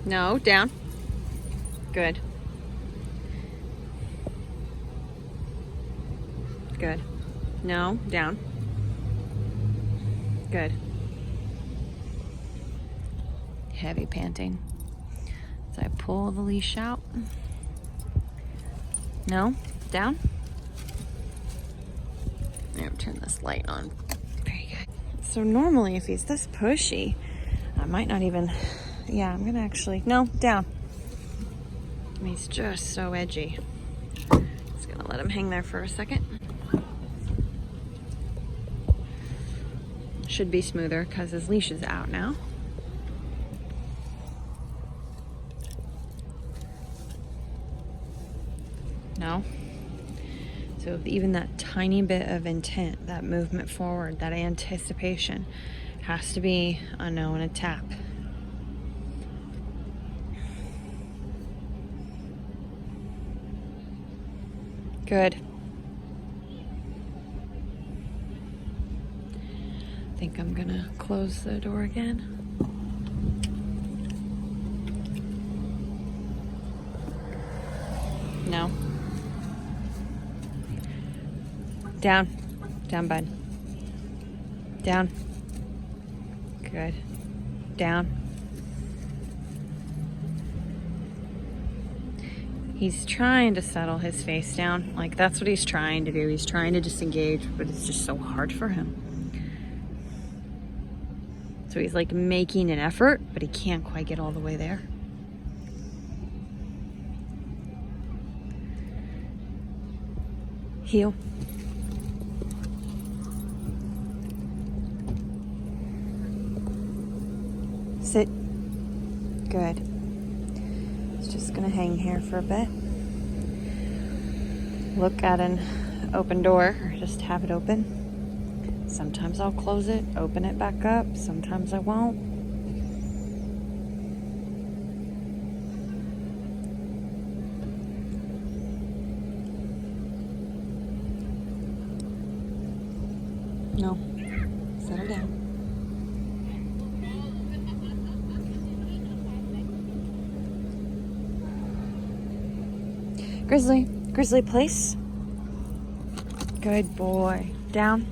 No, down. Good. Good. No, down. Good. Heavy panting. So I pull the leash out. No, down. I'm gonna turn this light on. Very good. So normally if he's this pushy, I might not even, yeah, I'm gonna actually, no, down. He's just so edgy. Just gonna let him hang there for a second. Should be smoother because his leash is out now. No. So even that tiny bit of intent, that movement forward, that anticipation has to be a no and a tap. Good. I think I'm gonna close the door again. No. Down. Down, bud. Down. Good. Down. He's trying to settle his face down. Like, that's what he's trying to do. He's trying to disengage, but it's just so hard for him. So he's like making an effort, but he can't quite get all the way there. Heel. Sit. Good. It's just gonna hang here for a bit. Look at an open door, or just have it open. Sometimes I'll close it, open it back up. Sometimes I won't. No. Settle down. Grizzly. Grizzly, place. Good boy. Down.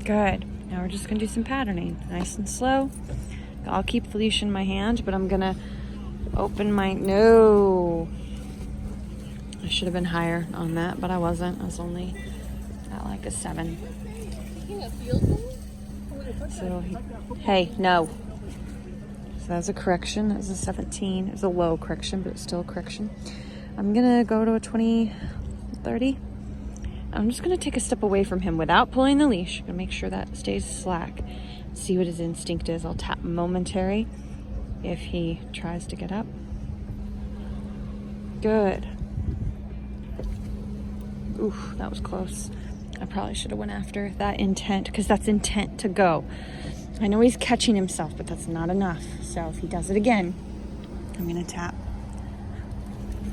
Good. Now we're just gonna do some patterning. Nice and slow. I'll keep the leash in my hand, but I'm gonna open my, no. I should have been higher on that, but I wasn't. I was only at like a 7. So, hey, no. So that's a correction. That was a 17. It was a low correction, but it's still a correction. I'm gonna go to a 20, 30. I'm just gonna take a step away from him without pulling the leash. Gonna make sure that stays slack. See what his instinct is. I'll tap momentary if he tries to get up. Good. Oof, that was close. I probably should have went after that intent, because that's intent to go. I know he's catching himself, but that's not enough. So if he does it again, I'm gonna tap.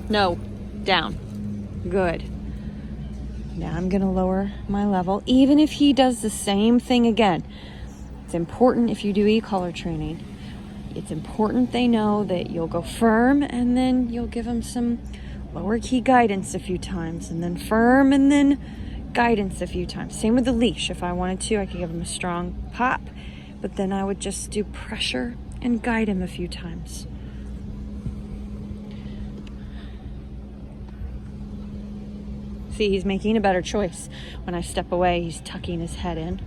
No, down. Good. Now I'm gonna lower my level, even if he does the same thing again. It's important if you do e-collar training. It's important they know that you'll go firm and then you'll give them some lower key guidance a few times, and then firm and then guidance a few times. Same with the leash. If I wanted to, I could give him a strong pop, but then I would just do pressure and guide him a few times. See, he's making a better choice. When I step away, he's tucking his head in.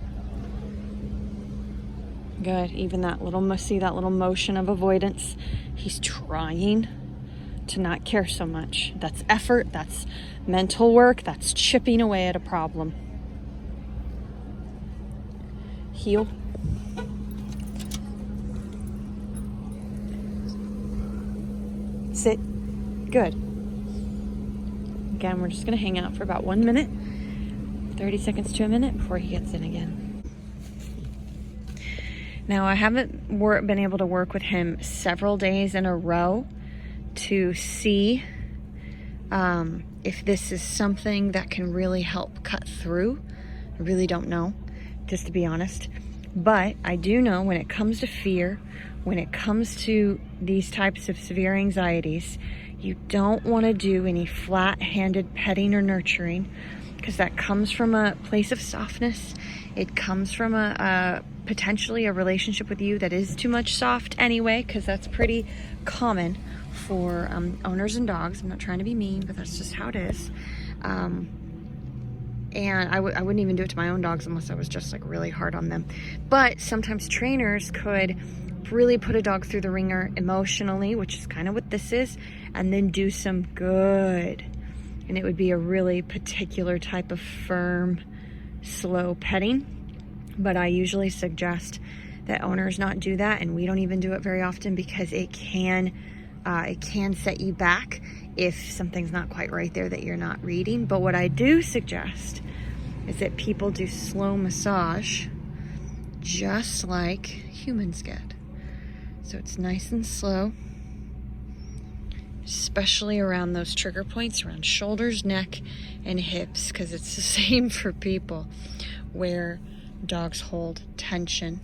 Good. Even that little, see that little motion of avoidance? He's trying to not care so much. That's effort. That's mental work. That's chipping away at a problem. Heel. Sit. Good. Again, we're just gonna hang out for about 1 minute, 30 seconds to a minute before he gets in again. Now, I haven't been able to work with him several days in a row to see if this is something that can really help cut through. I really don't know, just to be honest. But I do know when it comes to fear, when it comes to these types of severe anxieties, you don't want to do any flat-handed petting or nurturing, because that comes from a place of softness. It comes from a potentially a relationship with you that is too much soft anyway, because that's pretty common for owners and dogs. I'm not trying to be mean, but that's just how it is. And I wouldn't even do it to my own dogs unless I was just like really hard on them. But sometimes trainers could really put a dog through the ringer emotionally, which is kind of what this is, and then do some good. And it would be a really particular type of firm, slow petting. But I usually suggest that owners not do that, and we don't even do it very often, because it can set you back if something's not quite right there that you're not reading. But what I do suggest is that people do slow massage, just like humans get. So it's nice and slow, especially around those trigger points, around shoulders, neck, and hips, because it's the same for people where dogs hold tension.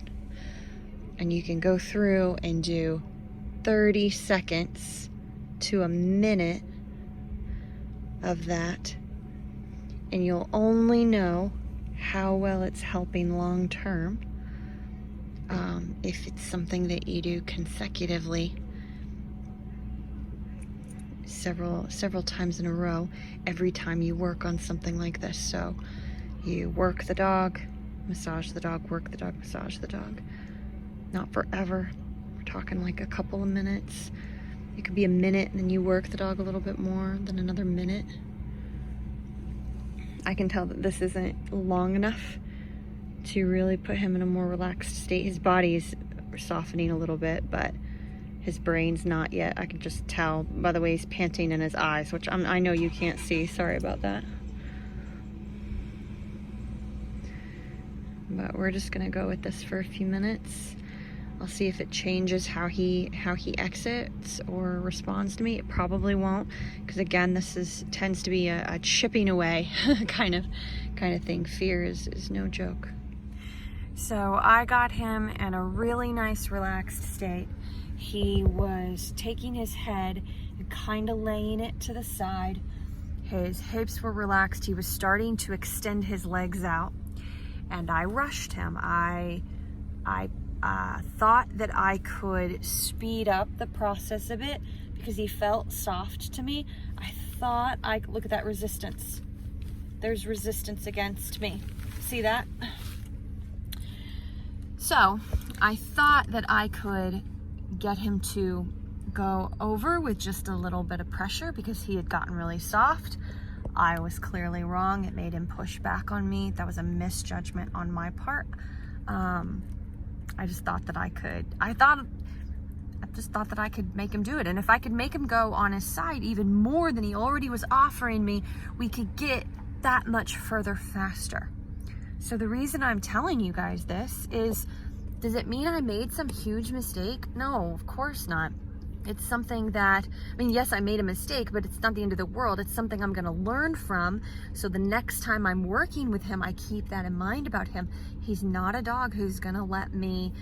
And you can go through and do 30 seconds to a minute of that, and you'll only know how well it's helping long term if it's something that you do consecutively several times in a row every time you work on something like this. So you work the dog, massage the dog, work the dog, massage the dog. Not forever. We're talking like a couple of minutes. It could be a minute, and then you work the dog a little bit more, then another minute. I can tell that this isn't long enough to really put him in a more relaxed state. His body's softening a little bit, but his brain's not yet. I can just tell by the way he's panting in his eyes, which I know you can't see. Sorry about that. But we're just gonna go with this for a few minutes. I'll see if it changes how he exits or responds to me. It probably won't, because again, this tends to be a chipping away kind of thing. Fear is no joke. So I got him in a really nice relaxed state. He was taking his head and kind of laying it to the side. His hips were relaxed. He was starting to extend his legs out, and I rushed him. I thought that I could speed up the process a bit because he felt soft to me. Look at that resistance. There's resistance against me. See that? So I thought that I could get him to go over with just a little bit of pressure because he had gotten really soft. I was clearly wrong. It made him push back on me. That was a misjudgment on my part. I just thought that I could. I just thought that I could make him do it. And if I could make him go on his side even more than he already was offering me, we could get that much further faster. So the reason I'm telling you guys this is, does it mean I made some huge mistake? No, of course not. It's something that, yes, I made a mistake, but it's not the end of the world. It's something I'm going to learn from. So the next time I'm working with him, I keep that in mind about him. He's not a dog who's going to let me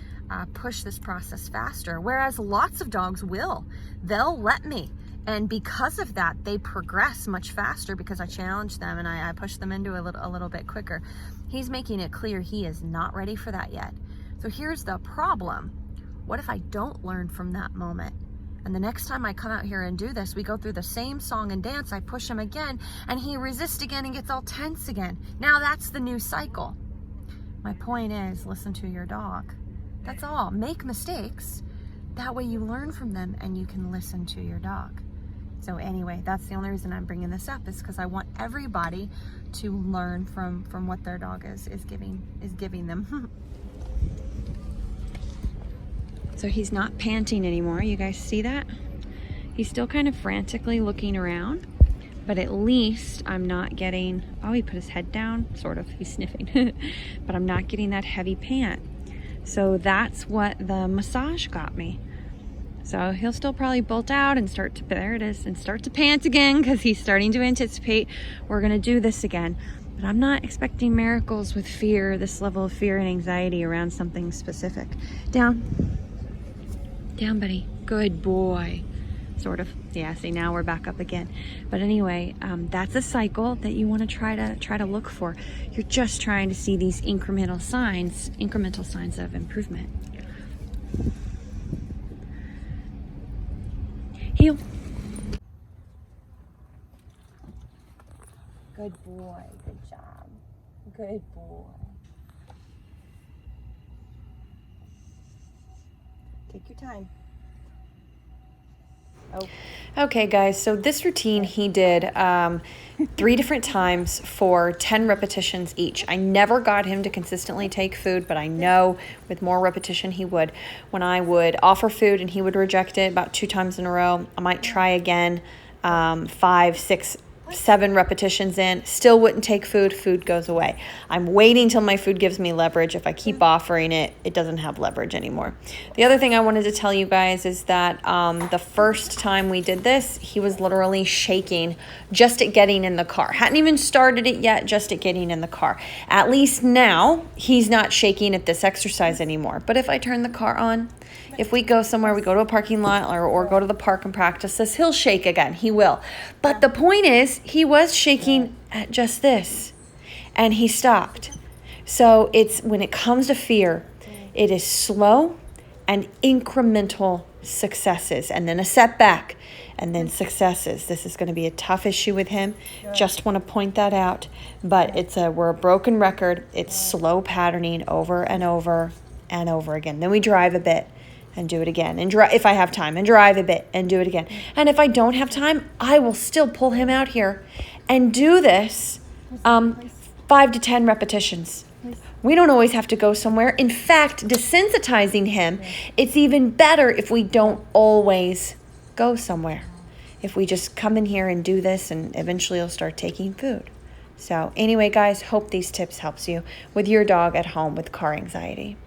push this process faster. Whereas lots of dogs will. They'll let me. And because of that, they progress much faster because I challenge them and I push them into a little bit quicker. He's making it clear he is not ready for that yet. So here's the problem. What if I don't learn from that moment? And the next time I come out here and do this, we go through the same song and dance, I push him again, and he resists again and gets all tense again. Now that's the new cycle. My point is, listen to your dog. That's all. Make mistakes. That way you learn from them and you can listen to your dog. So anyway, that's the only reason I'm bringing this up, is because I want everybody to learn from what their dog is giving them. So he's not panting anymore. You guys see that? He's still kind of frantically looking around, but at least I'm not getting, oh, he put his head down, sort of, he's sniffing, but I'm not getting that heavy pant. So that's what the massage got me. So he'll still probably bolt out and there it is, and start to pant again because he's starting to anticipate we're gonna do this again. But I'm not expecting miracles with fear, this level of fear and anxiety around something specific. Down. Down, buddy. Good boy. Sort of. Yeah, see, now we're back up again. But anyway, that's a cycle that you want to try to look for. You're just trying to see these incremental signs of improvement. Heel. Good boy. Good job. Good boy. Take your time. Oh. Okay, guys, so this routine he did 3 different times for 10 repetitions each. I never got him to consistently take food, but I know with more repetition he would. When I would offer food and he would reject it about 2 times in a row, I might try again, 5, 6, 7 repetitions in, still wouldn't take food, food goes away. I'm waiting till my food gives me leverage. If I keep offering it, it doesn't have leverage anymore. The other thing I wanted to tell you guys is that the first time we did this, he was literally shaking just at getting in the car. Hadn't even started it yet, just at getting in the car. At least now, he's not shaking at this exercise anymore. But if I turn the car on, if we go somewhere, we go to a parking lot or go to the park and practice this, he'll shake again. He will. But the point is, he was shaking at just this, and he stopped. So it's when it comes to fear, it is slow and incremental successes, and then a setback, and then successes. This is going to be a tough issue with him. Just want to point that out. But we're a broken record. It's slow patterning over and over and over again. Then we drive a bit and do it again, and if I have time, and drive a bit and do it again. And if I don't have time, I will still pull him out here and do this 5 to 10 repetitions. We don't always have to go somewhere. In fact, desensitizing him, it's even better if we don't always go somewhere. If we just come in here and do this, and eventually he'll start taking food. So anyway, guys, hope these tips helps you with your dog at home with car anxiety.